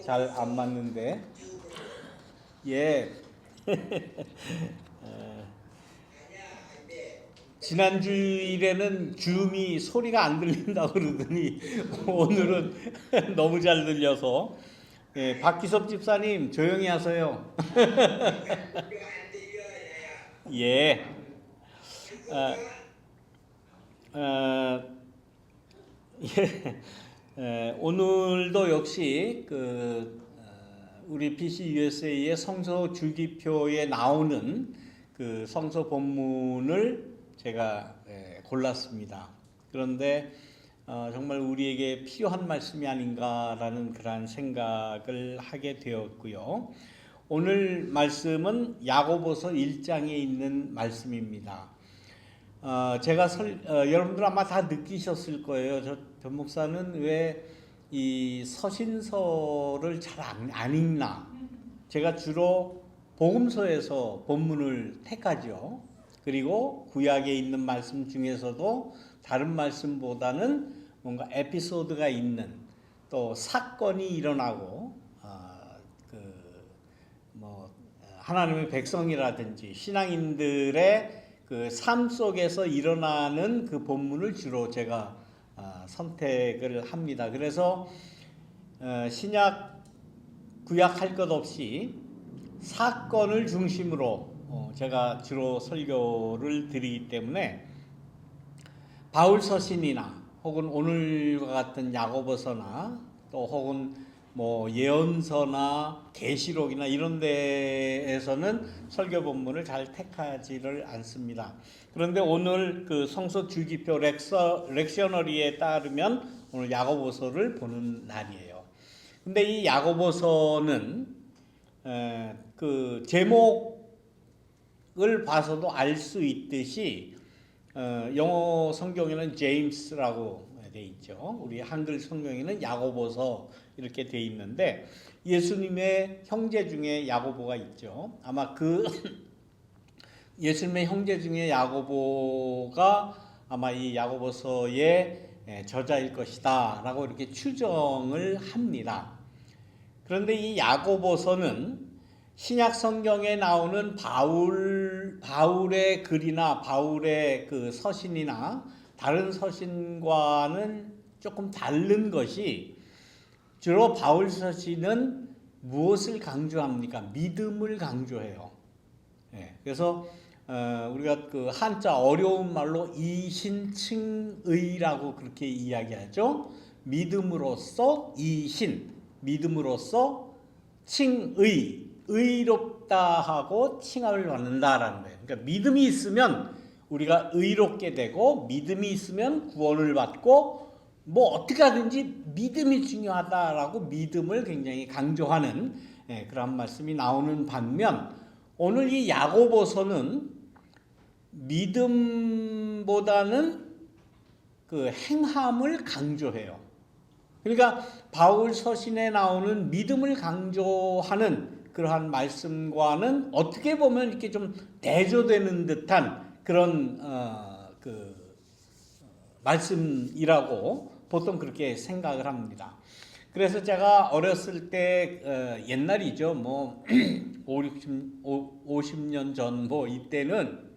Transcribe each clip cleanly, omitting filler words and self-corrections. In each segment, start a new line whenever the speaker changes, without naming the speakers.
잘 안 맞는데, 예. 지난 주일에는 줌이 소리가 안 들린다고 그러더니 오늘은 너무 잘 들려서, 박기섭 집사님 조용히 하세요. 예. 아, 아, 예. 오늘도 역시 우리 PC USA의 성서 주기표에 나오는 그 성서 본문을 제가 골랐습니다. 그런데 정말 우리에게 필요한 말씀이 아닌가라는 그러한 생각을 하게 되었고요. 오늘 말씀은 야고보서 1장에 있는 말씀입니다. 제가 여러분들 아마 다 느끼셨을 거예요. 전 목사는 왜 이 서신서를 잘 안 읽나? 제가 주로 복음서에서 본문을 택하죠. 그리고 구약에 있는 말씀 중에서도 다른 말씀보다는 뭔가 에피소드가 있는, 또 사건이 일어나고 하나님의 백성이라든지 신앙인들의 그 삶 속에서 일어나는 그 본문을 주로 제가 선택을 합니다. 그래서 신약 구약 할 것 없이 사건을 중심으로 제가 주로 설교를 드리기 때문에 바울 서신이나 혹은 오늘과 같은 야고보서나 또 혹은 뭐 예언서나 계시록이나 이런 데에서는 설교 본문을 잘 택하지를 않습니다. 그런데 오늘 그 성서 주기표 렉셔너리에 따르면 오늘 야고보서를 보는 날이에요. 근데 이 야고보서는 그 제목을 봐서도 알 수 있듯이 영어 성경에는 제임스라고 돼 있죠. 우리 한글 성경에는 야고보서 이렇게 돼 있는데 예수님의 형제 중에 야고보가 있죠. 아마 그 예수님의 형제 중에 야고보가 아마 이 야고보서의 저자일 것이다 라고 이렇게 추정을 합니다. 그런데 이 야고보서는 신약 성경에 나오는 바울의 글이나 바울의 그 서신이나 다른 서신과는 조금 다른 것이, 주로 바울 서신은 무엇을 강조합니까? 믿음을 강조해요. 그래서 우리가 그 한자 어려운 말로 이신칭의라고 그렇게 이야기하죠. 믿음으로써 이신, 믿음으로써 칭의, 의롭다 하고 칭함을 받는다라는 거예요. 그러니까 믿음이 있으면 우리가 의롭게 되고, 믿음이 있으면 구원을 받고, 뭐 어떻게 하든지 믿음이 중요하다라고 믿음을 굉장히 강조하는 그런 말씀이 나오는 반면, 오늘 이 야고보서는 믿음보다는 그 행함을 강조해요. 그러니까 바울 서신에 나오는 믿음을 강조하는 그러한 말씀과는 어떻게 보면 이렇게 좀 대조되는 듯한 그런 말씀이라고 보통 그렇게 생각을 합니다. 그래서 제가 어렸을 때 옛날이죠. 뭐 50년 전 뭐 이때는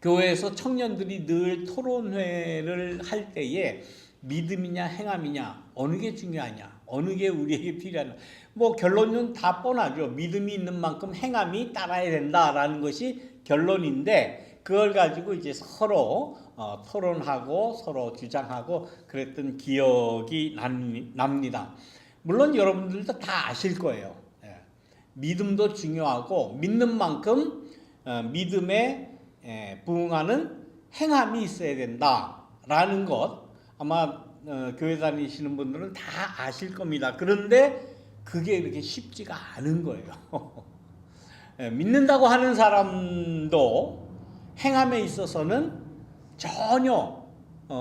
교회에서 청년들이 늘 토론회를 할 때에 믿음이냐 행함이냐 어느 게 중요하냐, 어느 게 우리에게 필요하냐, 뭐 결론은 다 뻔하죠. 믿음이 있는 만큼 행함이 따라야 된다라는 것이 결론인데, 그걸 가지고 이제 서로 토론하고 서로 주장하고 그랬던 기억이 납니다. 물론 여러분들도 다 아실 거예요. 믿음도 중요하고 믿는 만큼 믿음에 부응하는 행함이 있어야 된다라는 것, 아마 교회 다니시는 분들은 다 아실 겁니다. 그런데 그게 이렇게 쉽지가 않은 거예요. 믿는다고 하는 사람도 행함에 있어서는 전혀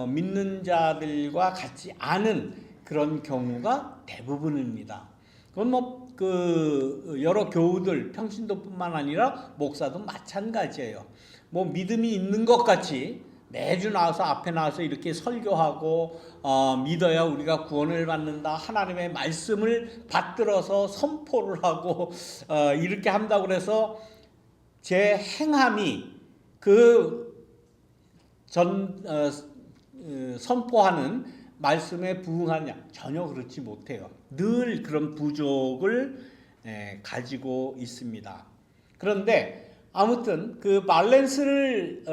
믿는 자들과 같지 않은 그런 경우가 대부분입니다. 그건 뭐 여러 교우들, 평신도뿐만 아니라 목사도 마찬가지예요. 뭐 믿음이 있는 것 같이 매주 나와서 앞에 나와서 이렇게 설교하고 믿어야 우리가 구원을 받는다. 하나님의 말씀을 받들어서 선포를 하고 이렇게 한다고 그래서 제 행함이 선포하는 말씀에 부응하냐? 전혀 그렇지 못해요. 늘 그런 부족을 가지고 있습니다. 그런데 아무튼 그 밸런스를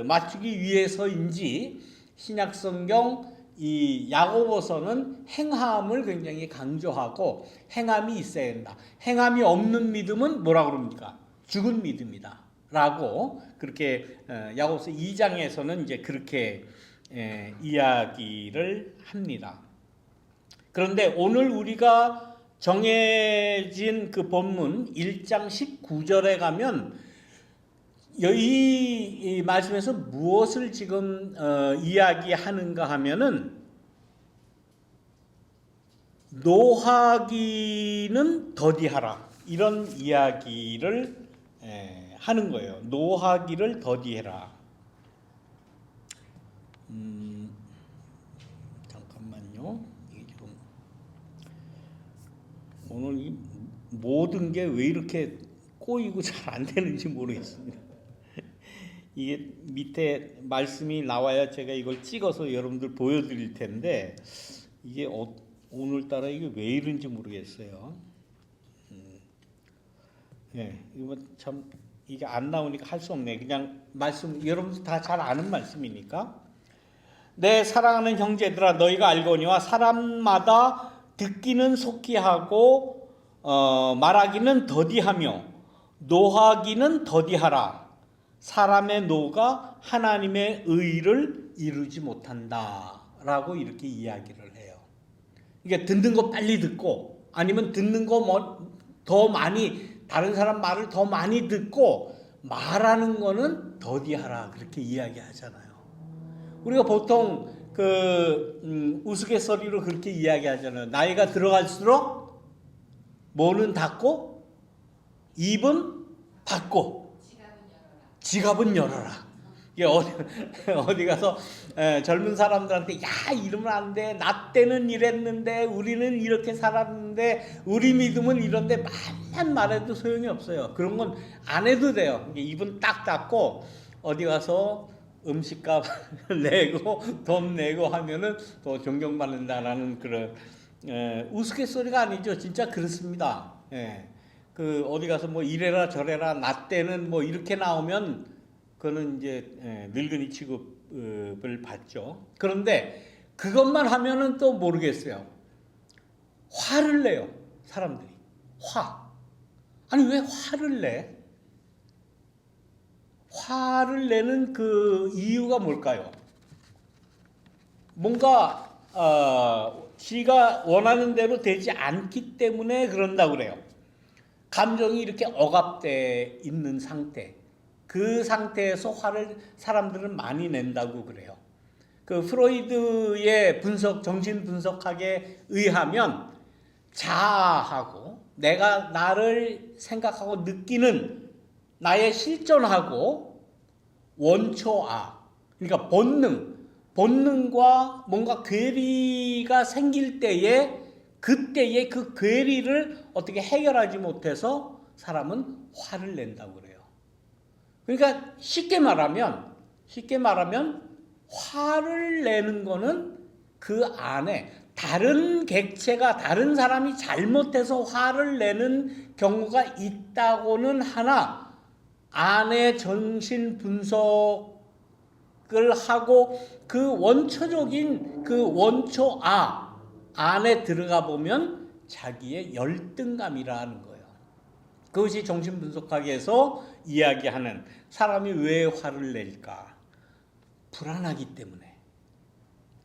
맞추기 위해서인지 신약성경 이 야고보서는 행함을 굉장히 강조하고 행함이 있어야 된다. 행함이 없는 믿음은 뭐라 그럽니까? 죽은 믿음이다. 라고 그렇게 야고보서 2장에서는 이제 그렇게 이야기를 합니다. 그런데 오늘 우리가 정해진 그 본문 1장 19절에 가면 이 말씀에서 무엇을 지금 이야기하는가 하면은 노하기는 더디하라 이런 이야기를 하는 거예요. 노하기를 더디해라. 잠깐만요. 이게 지금 오늘 이 모든 게 왜 이렇게 꼬이고 잘 안 되는지 모르겠습니다. 이게 밑에 말씀이 나와야 제가 이걸 찍어서 여러분들 보여드릴 텐데 이게 오늘따라 이게 왜 이런지 모르겠어요. 이거 참 이게 안 나오니까 할 수 없네. 그냥 말씀 여러분들 다 잘 아는 말씀이니까. 내 사랑하는 형제들아 너희가 알거니와 사람마다 듣기는 속히 하고 말하기는 더디하며 노하기는 더디하라. 사람의 노가 하나님의 의를 이루지 못한다 라고 이렇게 이야기를 해요. 그러니까 듣는 거 빨리 듣고 아니면 듣는 거 더 많이 다른 사람 말을 더 많이 듣고 말하는 거는 더디하라 그렇게 이야기하잖아요. 우리가 보통 우스갯소리로 그렇게 이야기하잖아요. 나이가 들어갈수록 뭐는 닫고 입은 닫고 지갑은 열어라. 이게 어디 가서 젊은 사람들한테 야 이러면 안 돼. 나 때는 이랬는데 우리는 이렇게 살았는데 우리 믿음은 이런데 말만 말해도 소용이 없어요. 그런 건 안 해도 돼요. 입은 딱 닫고 어디 가서 음식값 내고 돈 내고 하면은 또 존경받는다라는 그런 우스갯소리가 아니죠. 진짜 그렇습니다. 그 어디 가서 뭐 이래라 저래라 나 때는 뭐 이렇게 나오면 그거는 이제 늙은이 취급을 받죠. 그런데 그것만 하면은 또 모르겠어요. 화를 내요. 사람들이. 아니 왜 화를 내? 화를 내는 그 이유가 뭘까요? 뭔가 지가 원하는 대로 되지 않기 때문에 그런다고 그래요. 감정이 이렇게 억압돼 있는 상태. 그 상태에서 화를 사람들은 많이 낸다고 그래요. 그 프로이드의 정신 분석학에 의하면 자아하고 내가 나를 생각하고 느끼는 나의 실존하고 원초아, 그러니까 본능과 뭔가 괴리가 생길 때에 그때의 그 괴리를 어떻게 해결하지 못해서 사람은 화를 낸다고 그래요. 그러니까 쉽게 말하면 화를 내는 거는 그 안에 다른 객체가 다른 사람이 잘못해서 화를 내는 경우가 있다고는 하나 안에 정신 분석을 하고 그 원초적인 그 원초아 안에 들어가 보면 자기의 열등감이라는 거예요. 그것이 정신분석학에서 이야기하는 사람이 왜 화를 낼까? 불안하기 때문에.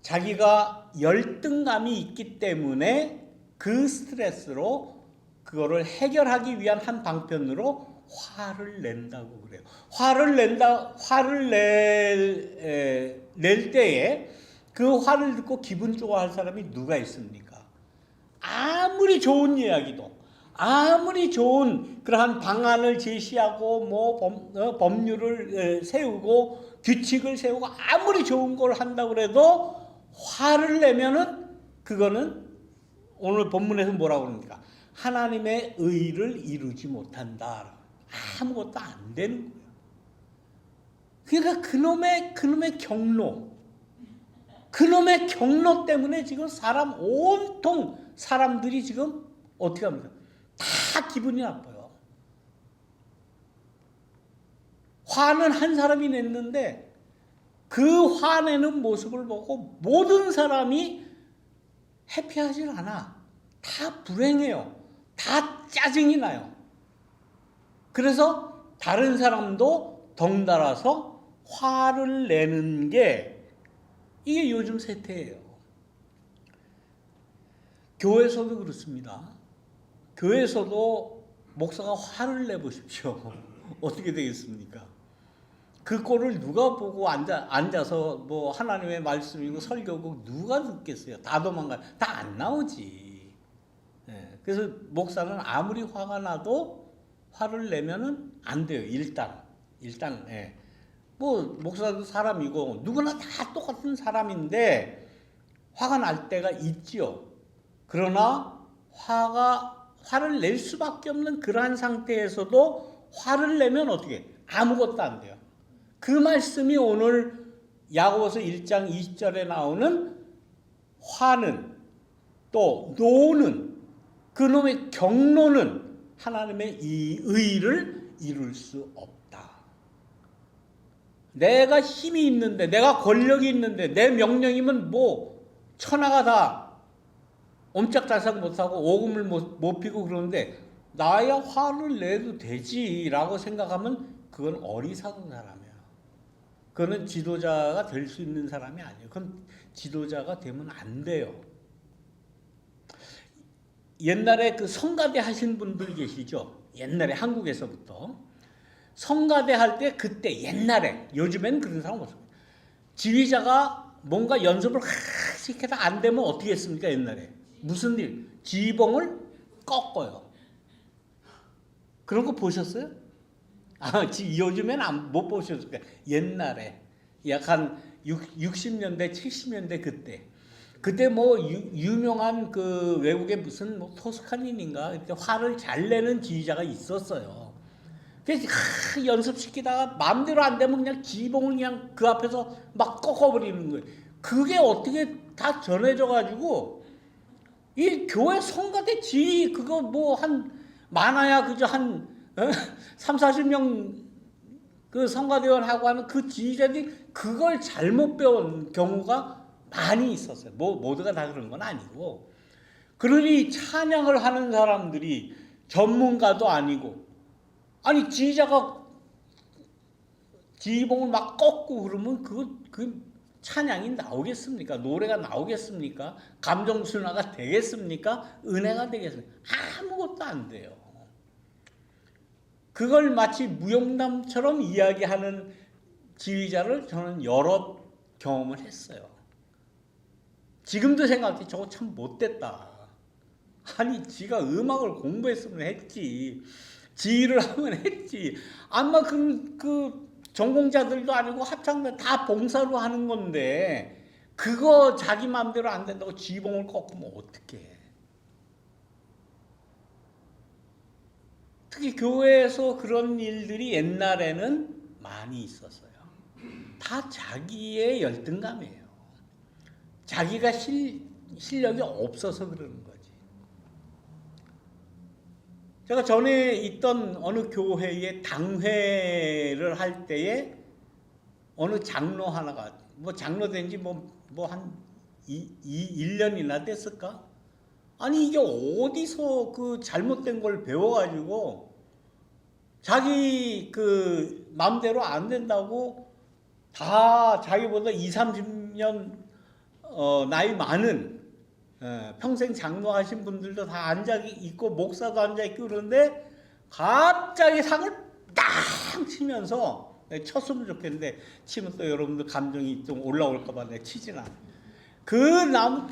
자기가 열등감이 있기 때문에 그 스트레스로 그거를 해결하기 위한 한 방편으로 화를 낸다고 그래요. 화를 낼 때에 그 화를 듣고 기분 좋아할 사람이 누가 있습니까? 아무리 좋은 이야기도 아무리 좋은 그러한 방안을 제시하고 법률을 세우고 규칙을 세우고 아무리 좋은 걸 한다고 해도 화를 내면은 그거는 오늘 본문에서 뭐라고 그럽니까? 하나님의 의를 이루지 못한다. 아무것도 안 되는 거예요. 그러니까 그놈의 경로 때문에 지금 온통 사람들이 지금 어떻게 합니까? 다 기분이 나빠요. 화는 한 사람이 냈는데 그 화내는 모습을 보고 모든 사람이 해피하지 않아. 다 불행해요. 다 짜증이 나요. 그래서 다른 사람도 덩달아서 화를 내는 게 이게 요즘 세태예요. 교회에서도 그렇습니다. 교회에서도 목사가 화를 내보십시오. 어떻게 되겠습니까? 그 꼴을 누가 보고 앉아서 뭐 하나님의 말씀이고 설교고 누가 듣겠어요? 다 도망가요. 다 안 나오지. 그래서 목사는 아무리 화가 나도 화를 내면은 안 돼요. 일단 뭐 목사도 사람이고 누구나 다 똑같은 사람인데 화가 날 때가 있지요. 그러나 화를 낼 수밖에 없는 그러한 상태에서도 화를 내면 어떻게? 아무것도 안 돼요. 그 말씀이 오늘 야고보서 1장 20절에 나오는 화는 또 노는 그놈의 경로는 하나님의 이 의를 이룰 수 없다. 내가 힘이 있는데 내가 권력이 있는데 내 명령이면 뭐 천하가 다 옴짝달싹 못하고 오금을 못 피고 그러는데 나야 화를 내도 되지라고 생각하면 그건 어리석은 사람이야. 그거는 지도자가 될 수 있는 사람이 아니에요. 그건 지도자가 되면 안 돼요. 옛날에 그 성가대 하신 분들 계시죠? 옛날에 한국에서부터 성가대 할 때 그때 옛날에 요즘엔 그런 사람 없습니다. 지휘자가 뭔가 연습을 시켜도 안 되면 어떻게 했습니까? 옛날에 무슨 일? 지휘봉을 꺾어요. 그런 거 보셨어요? 요즘엔 못 보셨을 거예요. 옛날에 약간 60년대 70년대 그때 뭐 유명한 그 외국의 무슨 뭐 토스카닌인가 그때 화를 잘 내는 지휘자가 있었어요. 그래서 연습시키다가 마음대로 안 되면 그냥 지휘봉을 그냥 그 앞에서 막 꺾어버리는 거예요. 그게 어떻게 다 전해져 가지고 이 교회 성가대 지휘 그거 뭐 한 많아야 그저 한 3, 40명 그 성가대원하고 하는 그 지휘자들이 그걸 잘못 배운 경우가 많이 있었어요. 모두가 다 그런 건 아니고. 그러니 찬양을 하는 사람들이 전문가도 아니고 아니 지휘자가 지휘봉을 막 꺾고 그러면 그 찬양이 나오겠습니까? 노래가 나오겠습니까? 감정순화가 되겠습니까? 은혜가 되겠습니까? 아무것도 안 돼요. 그걸 마치 무용담처럼 이야기하는 지휘자를 저는 여러 경험을 했어요. 지금도 생각해 저거 참 못됐다. 아니 지가 음악을 공부했으면 했지. 지휘를 하면 했지. 아마 그 전공자들도 아니고 합창단 다 봉사로 하는 건데 그거 자기 마음대로 안 된다고 지휘봉을 꺾으면 어떡해. 특히 교회에서 그런 일들이 옛날에는 많이 있었어요. 다 자기의 열등감이에요. 자기가 실력이 없어서 그러는 거지. 제가 전에 있던 어느 교회에 당회를 할 때에 어느 장로 하나가 뭐 장로 된 지 뭐 한 1년이나 됐을까? 아니 이게 어디서 그 잘못된 걸 배워가지고 자기 그 마음대로 안 된다고 다 자기보다 20-30년 나이 많은 평생 장로하신 분들도 다 앉아있고 목사도 앉아있고 그러는데 갑자기 상을 딱 치면서 쳤으면 좋겠는데 치면 또 여러분들 감정이 좀 올라올까봐 내가 치진 않아. 그 나무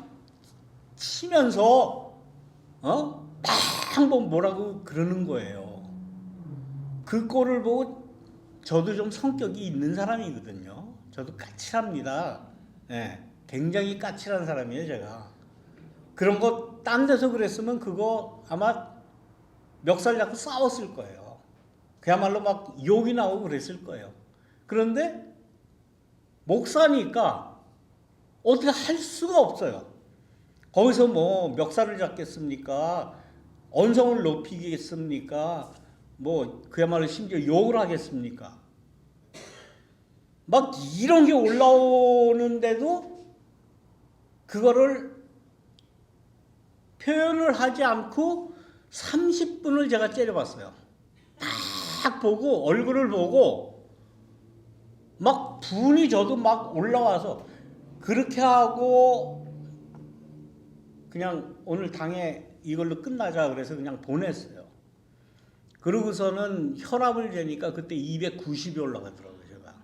치면서 한번 뭐라고 그러는 거예요. 그 꼴을 보고 저도 좀 성격이 있는 사람이거든요. 저도 까칠합니다. 예, 굉장히 까칠한 사람이에요, 제가. 그런 거 딴 데서 그랬으면 그거 아마 멱살 잡고 싸웠을 거예요. 그야말로 막 욕이 나오고 그랬을 거예요. 그런데 목사니까 어떻게 할 수가 없어요. 거기서 뭐 멱살을 잡겠습니까? 언성을 높이겠습니까? 뭐 그야말로 심지어 욕을 하겠습니까? 막 이런 게 올라오는데도 그거를 표현을 하지 않고 30분을 제가 째려봤어요. 딱 보고 얼굴을 보고 막 분이 저도 막 올라와서 그렇게 하고 그냥 오늘 당에 이걸로 끝나자 그래서 그냥 보냈어요. 그러고서는 혈압을 재니까 그때 290이 올라가더라고요, 제가.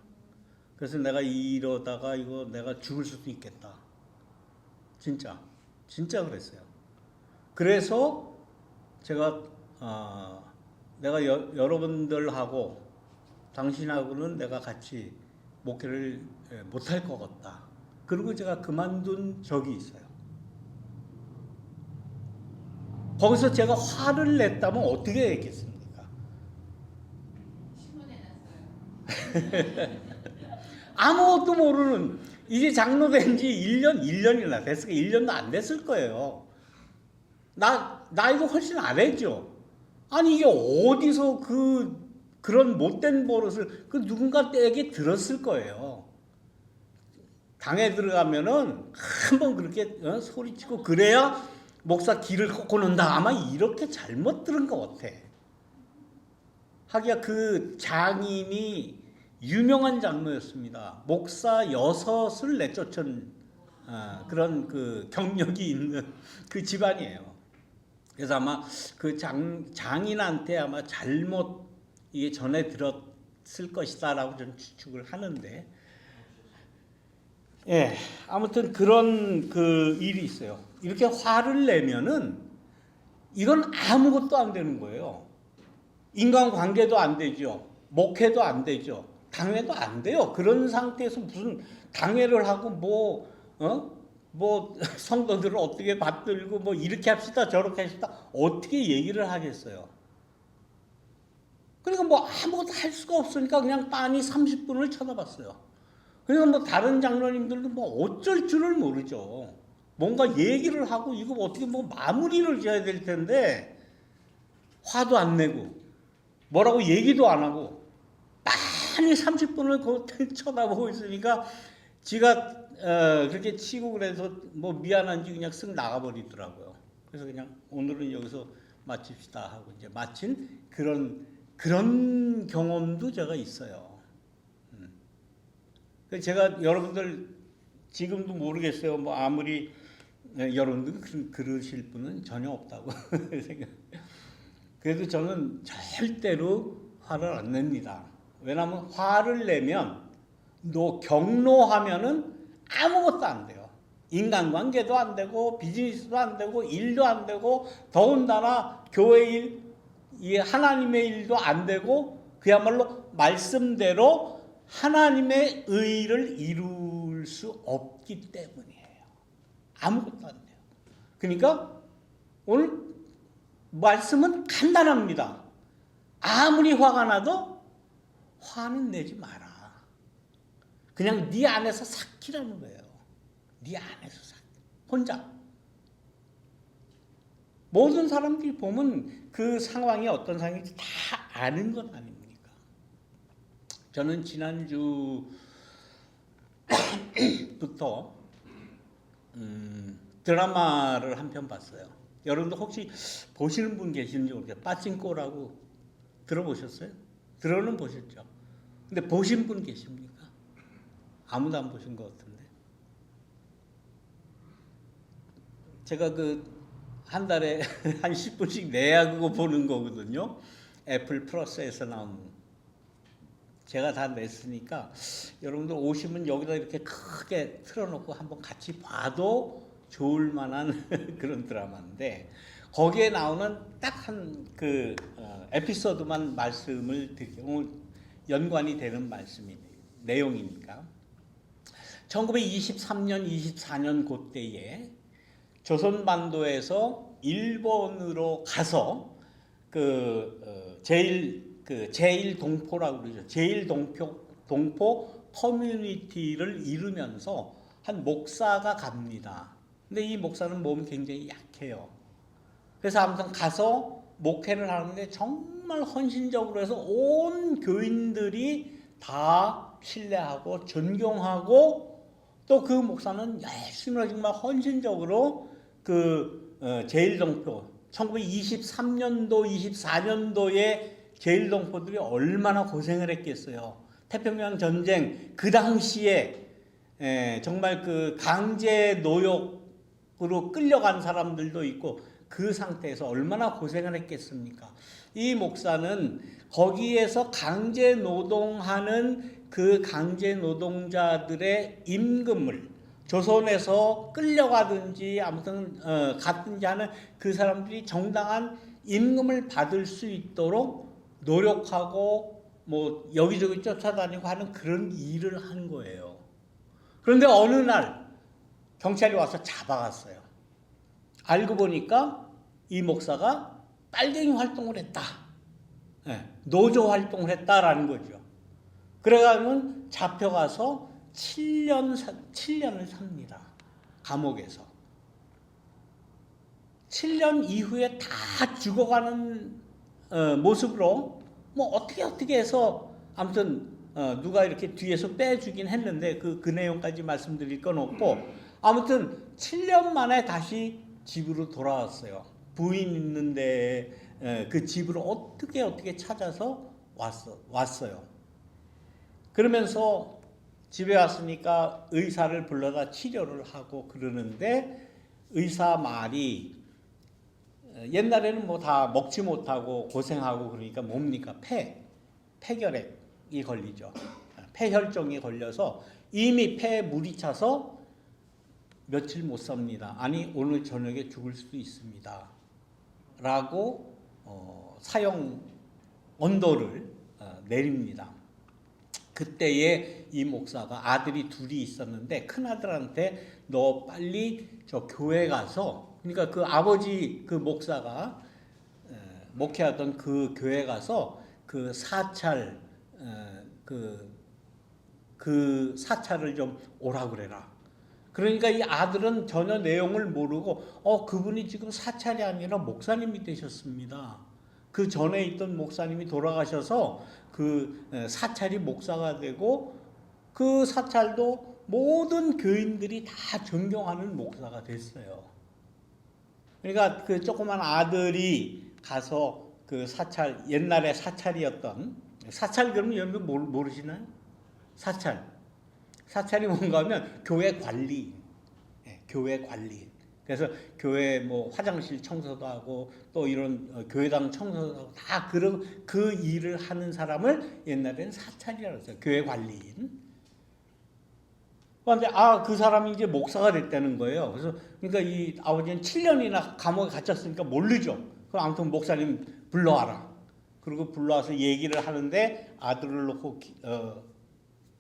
그래서 내가 이러다가 이거 내가 죽을 수도 있겠다. 진짜 그랬어요. 그래서 제가 내가 여러분들하고 당신하고는 내가 같이 목회를 못할 것 같다. 그리고 제가 그만둔 적이 있어요. 거기서 제가 화를 냈다면 어떻게 했겠습니까? 아무것도 모르는, 이제 장로된 지 1년이나 됐으니까 1년도 안 됐을 거예요. 나이도 훨씬 안 했죠. 아니 이게 어디서 그런 못된 버릇을 그 누군가에게 들었을 거예요. 당에 들어가면은 한번 그렇게 소리치고 그래야 목사 길을 꺾고 논다. 아마 이렇게 잘못 들은 것 같아. 하기야 그 장인이 유명한 장로였습니다. 목사 6을 내쫓은 그런 그 경력이 있는 그 집안이에요. 그래서 아마 그 장인한테 아마 잘못 이게 전해 들었을 것이다라고 저는 추측을 하는데, 예, 아무튼 그런 그 일이 있어요. 이렇게 화를 내면은 이건 아무것도 안 되는 거예요. 인간관계도 안 되죠. 목회도 안 되죠. 당회도 안 돼요. 그런 상태에서 무슨 당회를 하고 뭐 성도들을 어떻게 받들고 뭐 이렇게 합시다 저렇게 합시다 어떻게 얘기를 하겠어요. 그러니까 뭐 아무것도 할 수가 없으니까 그냥 빤히 30분을 쳐다봤어요. 그러니까 뭐 다른 장로님들도 뭐 어쩔 줄을 모르죠. 뭔가 얘기를 하고 이거 어떻게 뭐 마무리를 지어야 될 텐데 화도 안 내고 뭐라고 얘기도 안 하고 빤히 30분을 쳐다보고 있으니까 지가 그렇게 치고 그래서 뭐 미안한지 그냥 쓱 나가버리더라고요. 그래서 그냥 오늘은 여기서 마칩시다 하고 이제 마친 그런 경험도 제가 있어요. 제가 여러분들 지금도 모르겠어요. 뭐 아무리 여러분들 그러실 분은 전혀 없다고 생각. 그래도 저는 절대로 화를 안 냅니다. 왜냐하면 화를 내면 경노하면은 아무것도 안 돼요. 인간관계도 안 되고 비즈니스도 안 되고 일도 안 되고 더군다나 교회 일, 이 하나님의 일도 안 되고 그야말로 말씀대로 하나님의 의를 이룰 수 없기 때문이에요. 아무것도 안 돼요. 그러니까 오늘 말씀은 간단합니다. 아무리 화가 나도 화는 내지 마라. 그냥 네 안에서 삭히라는 거예요. 네 안에서 삭히. 혼자. 모든 사람들이 보면 그 상황이 어떤 상황인지 다 아는 것 아닙니까? 저는 지난주부터 드라마를 한 편 봤어요. 여러분들 혹시 보시는 분 계시는지 모르겠어요. 빠찡꼬라고 들어보셨어요? 들어는 보셨죠? 근데 보신 분 계십니까? 아무도 안 보신 것 같은데. 제가 한 달에 한 10분씩 내야 그거 보는 거거든요. 애플 플러스에서 나오는. 제가 다 냈으니까 여러분들 오시면 여기다 이렇게 크게 틀어놓고 한번 같이 봐도 좋을 만한 그런 드라마인데 거기에 나오는 딱 한 그 에피소드만 말씀을 드리고 연관이 되는 말씀이 내용이니까 1923년, 24년 그때에 조선반도에서 일본으로 가서 제일 동포라고 그러죠. 제일 동포 커뮤니티를 이루면서 한 목사가 갑니다. 근데 이 목사는 몸이 굉장히 약해요. 그래서 아무튼 가서 목회를 하는데 정말 헌신적으로 해서 온 교인들이 다 신뢰하고 존경하고 또 그 목사는 열심히 정말 헌신적으로 제일동포 1923년도 24년도에 제일동포들이 얼마나 고생을 했겠어요. 태평양 전쟁 그 당시에 정말 그 강제 노역으로 끌려간 사람들도 있고 그 상태에서 얼마나 고생을 했겠습니까? 이 목사는 거기에서 강제 노동하는 그 강제 노동자들의 임금을 조선에서 끌려가든지 아무튼 갔든지 하는 그 사람들이 정당한 임금을 받을 수 있도록 노력하고 뭐 여기저기 쫓아다니고 하는 그런 일을 한 거예요. 그런데 어느 날 경찰이 와서 잡아갔어요. 알고 보니까 이 목사가 빨갱이 활동을 했다. 노조 활동을 했다라는 거죠. 그래가지고 잡혀가서 7년을 삽니다. 감옥에서. 7년 이후에 다 죽어가는 모습으로 뭐 어떻게 해서 아무튼 누가 이렇게 뒤에서 빼주긴 했는데 그 내용까지 말씀드릴 건 없고 아무튼 7년 만에 다시 집으로 돌아왔어요. 부인 있는데 그 집으로 어떻게 찾아서 왔어요. 그러면서 집에 왔으니까 의사를 불러다 치료를 하고 그러는데 의사 말이 옛날에는 뭐 다 먹지 못하고 고생하고 그러니까 뭡니까? 폐결핵이 걸리죠. 폐혈종이 걸려서 이미 폐에 물이 차서 며칠 못 삽니다. 아니 오늘 저녁에 죽을 수도 있습니다. 라고 사형 언도를 내립니다. 그때에 이 목사가 아들이 둘이 있었는데 큰아들한테 너 빨리 저 교회 가서 그러니까 그 아버지 그 목사가 목회하던 그 교회 가서 그 사찰 그 사찰을 좀 오라 그래라. 그러니까 이 아들은 전혀 내용을 모르고 그분이 지금 사찰이 아니라 목사님이 되셨습니다. 그 전에 있던 목사님이 돌아가셔서 그 사찰이 목사가 되고 그 사찰도 모든 교인들이 다 존경하는 목사가 됐어요. 그러니까 그 조그만 아들이 가서 그 사찰 옛날에 사찰이었던 사찰 그러면 여러분 모르시나요? 사찰이 뭔가 하면 교회 관리, 교회 관리. 그래서 교회 뭐 화장실 청소도 하고 또 이런 교회당 청소도 하고 다 그런 그 일을 하는 사람을 옛날에는 사찰이라고 했어요. 교회 관리인. 그런데 그 사람이 이제 목사가 됐다는 거예요. 그래서 그러니까 이 아버지는 7년이나 감옥에 갇혔으니까 모르죠. 그럼 아무튼 목사님 불러와라. 그리고 불러와서 얘기를 하는데 아들을 놓고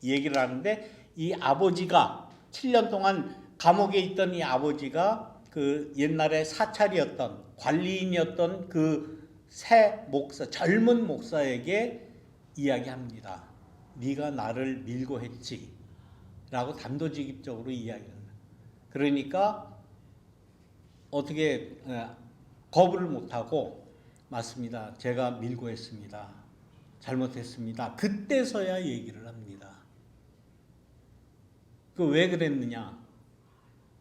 얘기를 하는데 이 아버지가 7년 동안 감옥에 있던 이 아버지가 그 옛날에 사찰이었던 관리인이었던 그 새 목사 젊은 목사에게 이야기합니다. 네가 나를 밀고 했지 라고 단도직입적으로 이야기합니다. 그러니까 어떻게 거부를 못하고 맞습니다. 제가 밀고 했습니다. 잘못했습니다. 그때서야 얘기를 합니다. 그 왜 그랬느냐?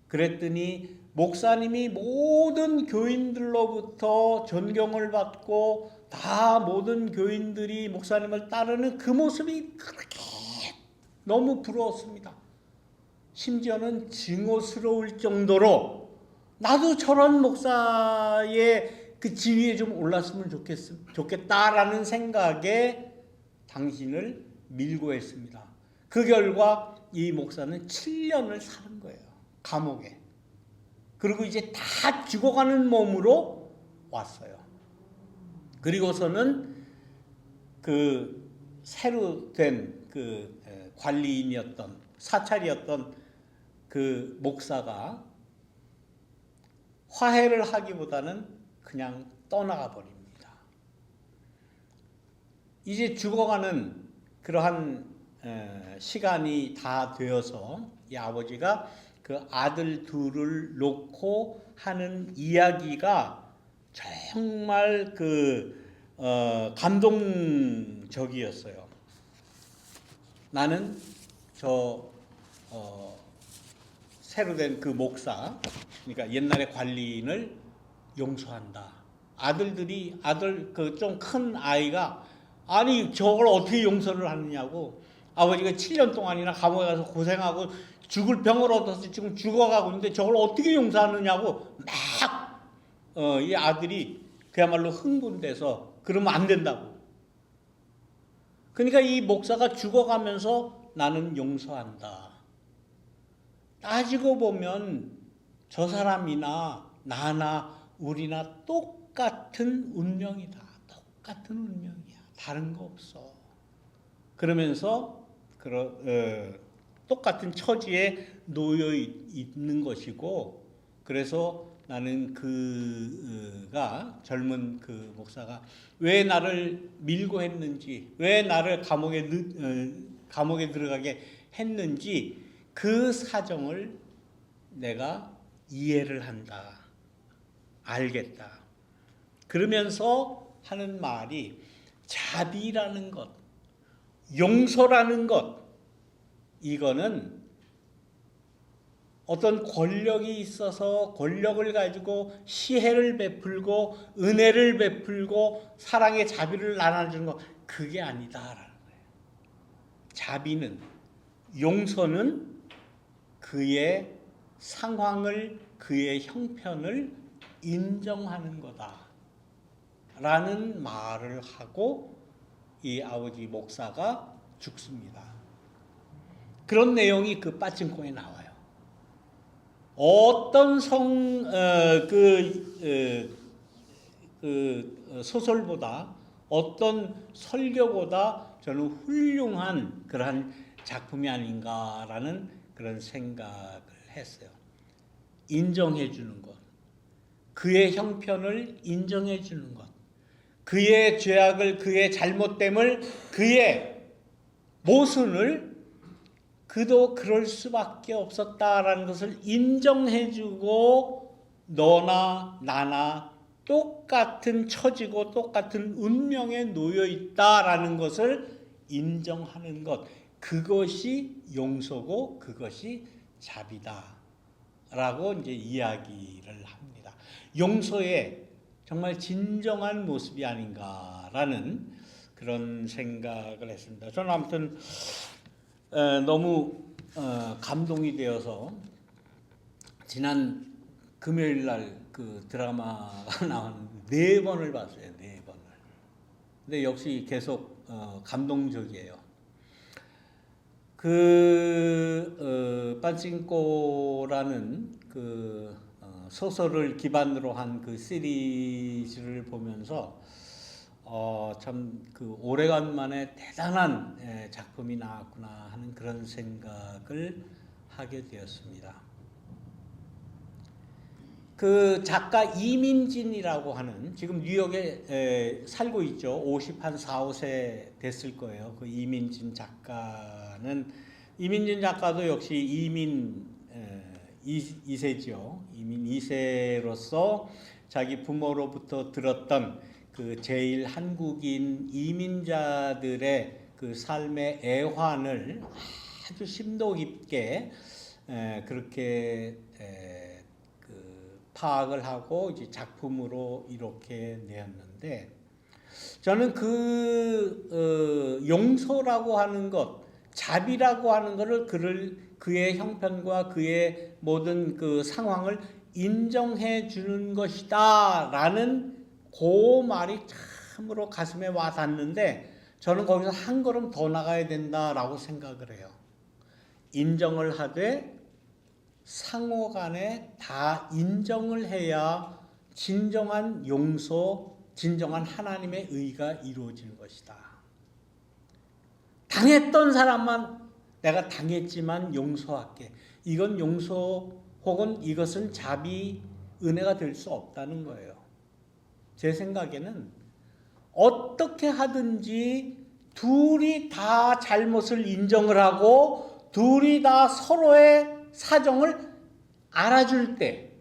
그랬더니 목사님이 모든 교인들로부터 존경을 받고 다 모든 교인들이 목사님을 따르는 그 모습이 그렇게 너무 부러웠습니다. 심지어는 증오스러울 정도로 나도 저런 목사의 그 지위에 좀 올랐으면 좋겠다라는 생각에 당신을 밀고 했습니다. 그 결과 이 목사는 7년을 사는 거예요. 감옥에. 그리고 이제 다 죽어가는 몸으로 왔어요. 그리고서는 그 새로 된 그 관리인이었던 사찰이었던 그 목사가 화해를 하기보다는 그냥 떠나가 버립니다. 이제 죽어가는 그러한 시간이 다 되어서 이 아버지가 그 아들 둘을 놓고 하는 이야기가 정말 감동적이었어요. 나는 새로 된 그 목사, 그러니까 옛날의 관리인을 용서한다. 아들 그 좀 큰 아이가 아니 저걸 어떻게 용서를 하느냐고, 아버지가 7년 동안이나 감옥에 가서 고생하고 죽을 병을 얻어서 지금 죽어가고 있는데 저걸 어떻게 용서하느냐고 막 이 아들이 그야말로 흥분돼서 그러면 안 된다고. 그러니까 이 목사가 죽어가면서 나는 용서한다. 따지고 보면 저 사람이나 나나 우리나 똑같은 운명이다. 똑같은 운명이야. 다른 거 없어. 그러면서 똑같은 처지에 놓여 있는 것이고, 그래서 나는 그가 젊은 그 목사가 왜 나를 밀고 했는지, 왜 나를 감옥에 들어가게 했는지 그 사정을 내가 이해를 한다. 알겠다. 그러면서 하는 말이 자비라는 것, 용서라는 것, 이거는 어떤 권력이 있어서 권력을 가지고 시혜를 베풀고 은혜를 베풀고 사랑의 자비를 나눠주는 것, 그게 아니다라는 거예요. 자비는, 용서는 그의 상황을, 그의 형편을 인정하는 거다 라는 말을 하고 이 아버지 목사가 죽습니다. 그런 내용이 그 빠찡코에 나와요. 어떤 소설보다, 어떤 설교보다 저는 훌륭한 그러한 작품이 아닌가라는 그런 생각을 했어요. 인정해 주는 것, 그의 형편을 인정해 주는 것, 그의 죄악을, 그의 잘못됨을, 그의 모순을 그도 그럴 수밖에 없었다라는 것을 인정해주고, 너나 나나 똑같은 처지고 똑같은 운명에 놓여 있다라는 것을 인정하는 것, 그것이 용서고 그것이 자비다라고 이제 이야기를 합니다. 용서의 정말 진정한 모습이 아닌가라는 그런 생각을 했습니다. 저는 아무튼 너무 감동이 되어서 지난 금요일 날 그 드라마가 나왔는데 4번을 봤어요. 4번을. 근데 역시 계속 감동적이에요. 빠찡꼬라는 그 소설을 기반으로 한 그 시리즈를 보면서 참 그 오래간만에 대단한 작품이 나왔구나 하는 그런 생각을 하게 되었습니다. 그 작가 이민진이라고 하는, 지금 뉴욕에 살고 있죠. 4, 5세 됐을 거예요. 그 이민진 작가는, 이민진 작가도 역시 이민 2세죠. 이민 2세로서 자기 부모로부터 들었던 그 제일 한국인 이민자들의 그 삶의 애환을 아주 심도 깊게 그렇게 파악을 하고 이제 작품으로 이렇게 내었는데, 저는 그 용서라고 하는 것, 자비라고 하는 것을 그의 형편과 그의 모든 그 상황을 인정해 주는 것이다라는 그 말이 참으로 가슴에 와 닿는데, 저는 거기서 한 걸음 더 나가야 된다라고 생각을 해요. 인정을 하되 상호 간에 다 인정을 해야 진정한 용서, 진정한 하나님의 의가 이루어지는 것이다. 당했던 사람만 내가 당했지만 용서할게. 이건 용서 혹은 이것은 자비, 은혜가 될 수 없다는 거예요. 제 생각에는 어떻게 하든지 둘이 다 잘못을 인정을 하고 둘이 다 서로의 사정을 알아줄 때,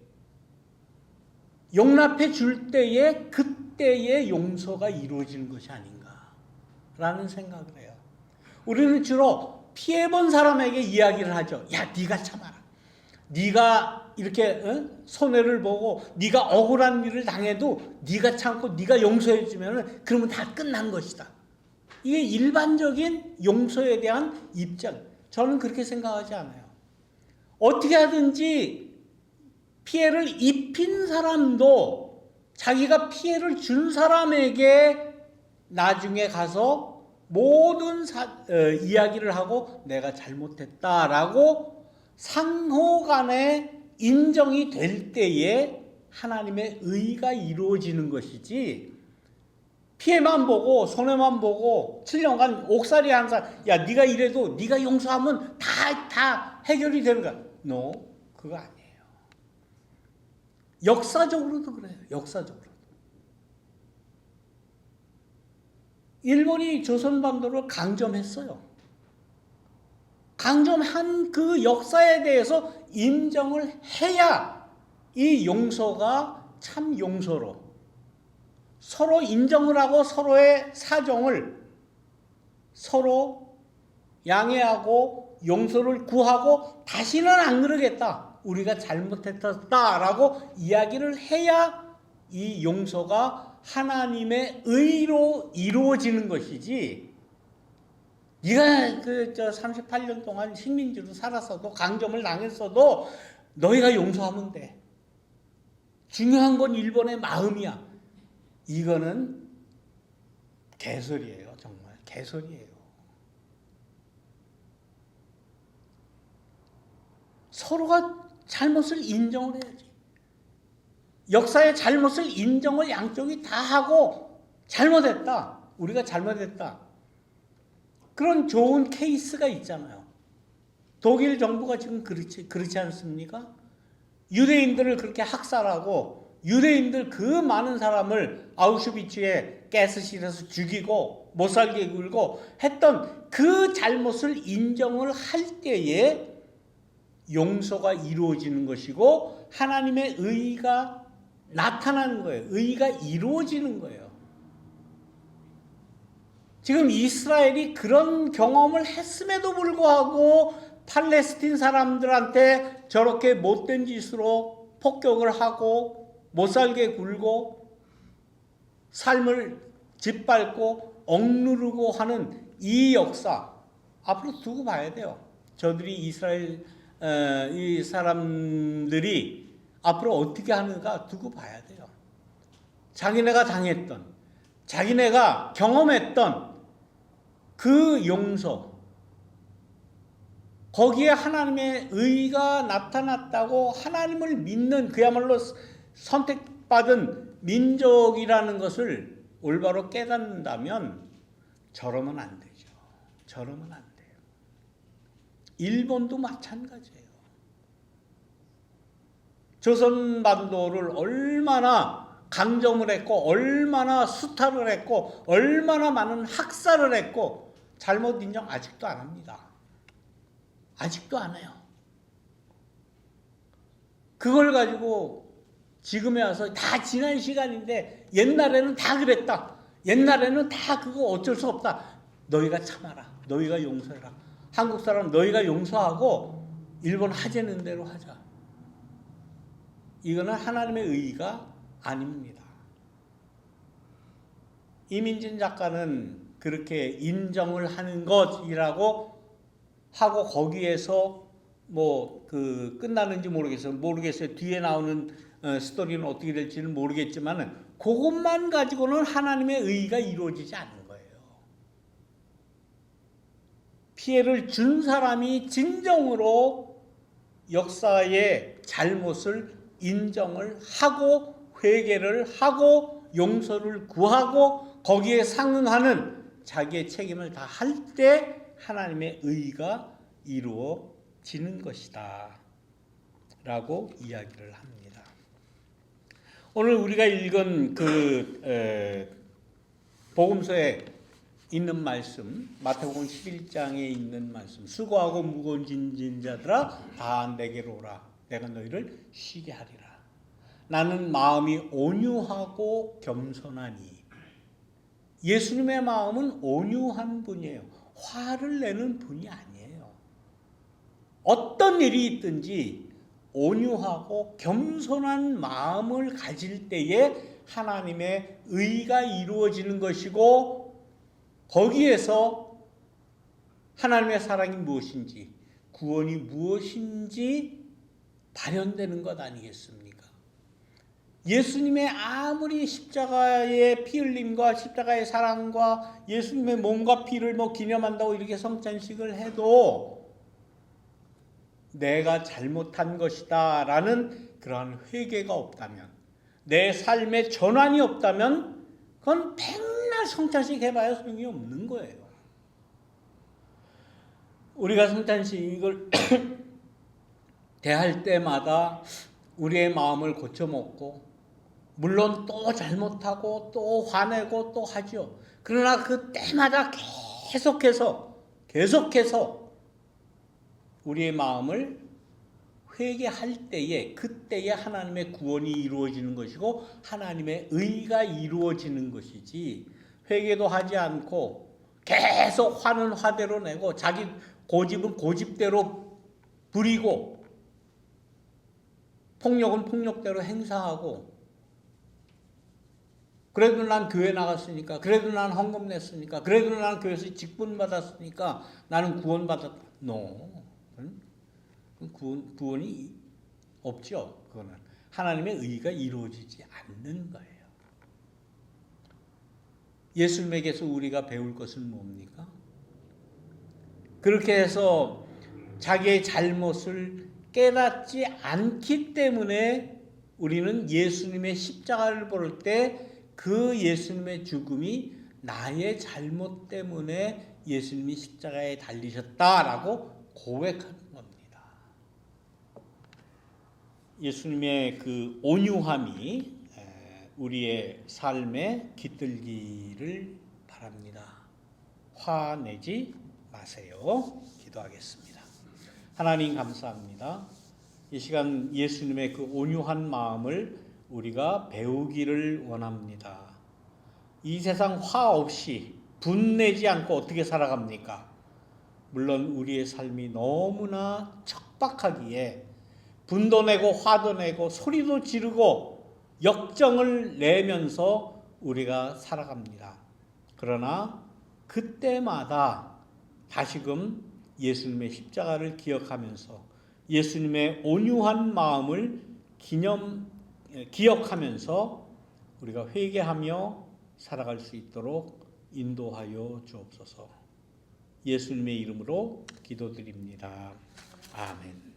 용납해 줄 때에 그때의 용서가 이루어지는 것이 아닌가라는 생각을 해요. 우리는 주로 피해본 사람에게 이야기를 하죠. 야, 네가 참아라. 네가 이렇게 손해를 보고 네가 억울한 일을 당해도 네가 참고 네가 용서해 주면 그러면 다 끝난 것이다. 이게 일반적인 용서에 대한 입장. 저는 그렇게 생각하지 않아요. 어떻게 하든지 피해를 입힌 사람도 자기가 피해를 준 사람에게 나중에 가서 모든 이야기를 하고 내가 잘못했다라고 상호간에 인정이 될 때에 하나님의 의가 이루어지는 것이지, 피해만 보고 손해만 보고 7년간 옥살이 한 사람, 야 네가 이래도 네가 용서하면 다 해결이 되는 거야. No, 그거 아니에요. 역사적으로도 그래요. 역사적으로. 일본이 조선반도를 강점했어요. 강점한 그 역사에 대해서 인정을 해야 이 용서가 참 용서로, 서로 인정을 하고 서로의 사정을 서로 양해하고 용서를 구하고 다시는 안 그러겠다, 우리가 잘못했다라고 이야기를 해야 이 용서가 하나님의 의로 이루어지는 것이지, 네가 38년 동안 식민지로 살았어도 강점을 당했어도 너희가 용서하면 돼. 중요한 건 일본의 마음이야. 이거는 개소리예요. 정말 개소리예요. 서로가 잘못을 인정을 해야지. 역사의 잘못을 인정을 양쪽이 다 하고 잘못했다, 우리가 잘못했다, 그런 좋은 케이스가 있잖아요. 독일 정부가 지금 그렇지 않습니까? 유대인들을 그렇게 학살하고 유대인들 그 많은 사람을 아우슈비츠의 가스실에서 죽이고 못살게 굴고 했던 그 잘못을 인정을 할 때에 용서가 이루어지는 것이고 하나님의 의가 나타나는 거예요. 의가 이루어지는 거예요. 지금 이스라엘이 그런 경험을 했음에도 불구하고 팔레스틴 사람들한테 저렇게 못된 짓으로 폭격을 하고 못살게 굴고 삶을 짓밟고 억누르고 하는 이 역사 앞으로 두고 봐야 돼요. 저들이 이스라엘 이 사람들이 앞으로 어떻게 하는가 두고 봐야 돼요. 자기네가 당했던, 자기네가 경험했던 그 용서, 거기에 하나님의 의가 나타났다고 하나님을 믿는 그야말로 선택받은 민족이라는 것을 올바로 깨닫는다면 저러면 안 되죠. 저러면 안 돼요. 일본도 마찬가지예요. 조선반도를 얼마나 강점을 했고 얼마나 수탈을 했고 얼마나 많은 학살을 했고 잘못 인정 아직도 안 합니다. 아직도 안 해요. 그걸 가지고 지금에 와서 다 지난 시간인데 옛날에는 다 그랬다, 옛날에는 다 그거 어쩔 수 없다, 너희가 참아라, 너희가 용서해라, 한국 사람 너희가 용서하고 일본 하자는 대로 하자. 이거는 하나님의 의가 아닙니다. 이민진 작가는 그렇게 인정을 하는 것이라고 하고 거기에서 끝나는지 모르겠어요. 뒤에 나오는 스토리는 어떻게 될지는 모르겠지만은 그것만 가지고는 하나님의 의가 이루어지지 않는 거예요. 피해를 준 사람이 진정으로 역사의 잘못을 인정을 하고 회개를 하고 용서를 구하고 거기에 상응하는 자기의 책임을 다 할 때 하나님의 의가 이루어지는 것이다 라고 이야기를 합니다. 오늘 우리가 읽은 복음서에 있는 말씀, 마태복음 11장에 있는 말씀, 수고하고 무거운 짐진 자들아 다 내게로 오라, 내가 너희를 쉬게 하리라. 나는 마음이 온유하고 겸손하니. 예수님의 마음은 온유한 분이에요. 화를 내는 분이 아니에요. 어떤 일이 있든지 온유하고 겸손한 마음을 가질 때에 하나님의 의가 이루어지는 것이고, 거기에서 하나님의 사랑이 무엇인지, 구원이 무엇인지 발현되는 것 아니겠습니까? 예수님의 아무리 십자가의 피 흘림과 십자가의 사랑과 예수님의 몸과 피를 기념한다고 이렇게 성찬식을 해도 내가 잘못한 것이다 라는 그러한 회개가 없다면, 내 삶의 전환이 없다면 그건 맨날 성찬식 해봐야 소용이 없는 거예요. 우리가 성찬식을 대할 때마다 우리의 마음을 고쳐먹고, 물론 또 잘못하고 또 화내고 또 하죠. 그러나 그 때마다 계속해서 우리의 마음을 회개할 때에, 그때에 하나님의 구원이 이루어지는 것이고 하나님의 의가 이루어지는 것이지, 회개도 하지 않고 계속 화는 화대로 내고 자기 고집은 고집대로 부리고 폭력은 폭력대로 행사하고, 그래도 난 교회 나갔으니까, 그래도 난 헌금 냈으니까, 그래도 난 교회에서 직분 받았으니까 나는 구원받았다. 구원이 없죠. 그거는 하나님의 의가 이루어지지 않는 거예요. 예수님에게서 우리가 배울 것은 뭡니까? 그렇게 해서 자기의 잘못을 깨닫지 않기 때문에 우리는 예수님의 십자가를 볼 때 그 예수님의 죽음이 나의 잘못 때문에 예수님이 십자가에 달리셨다라고 고백하는 겁니다. 예수님의 그 온유함이 우리의 삶에 깃들기를 바랍니다. 화내지 마세요. 기도하겠습니다. 하나님 감사합니다. 이 시간 예수님의 그 온유한 마음을 우리가 배우기를 원합니다. 이 세상 화 없이 분내지 않고 어떻게 살아갑니까? 물론 우리의 삶이 너무나 척박하기에 분도 내고 화도 내고 소리도 지르고 역정을 내면서 우리가 살아갑니다. 그러나 그때마다 다시금 예수님의 십자가를 기억하면서 예수님의 온유한 마음을 기억하면서 우리가 회개하며 살아갈 수 있도록 인도하여 주옵소서. 예수님의 이름으로 기도드립니다. 아멘.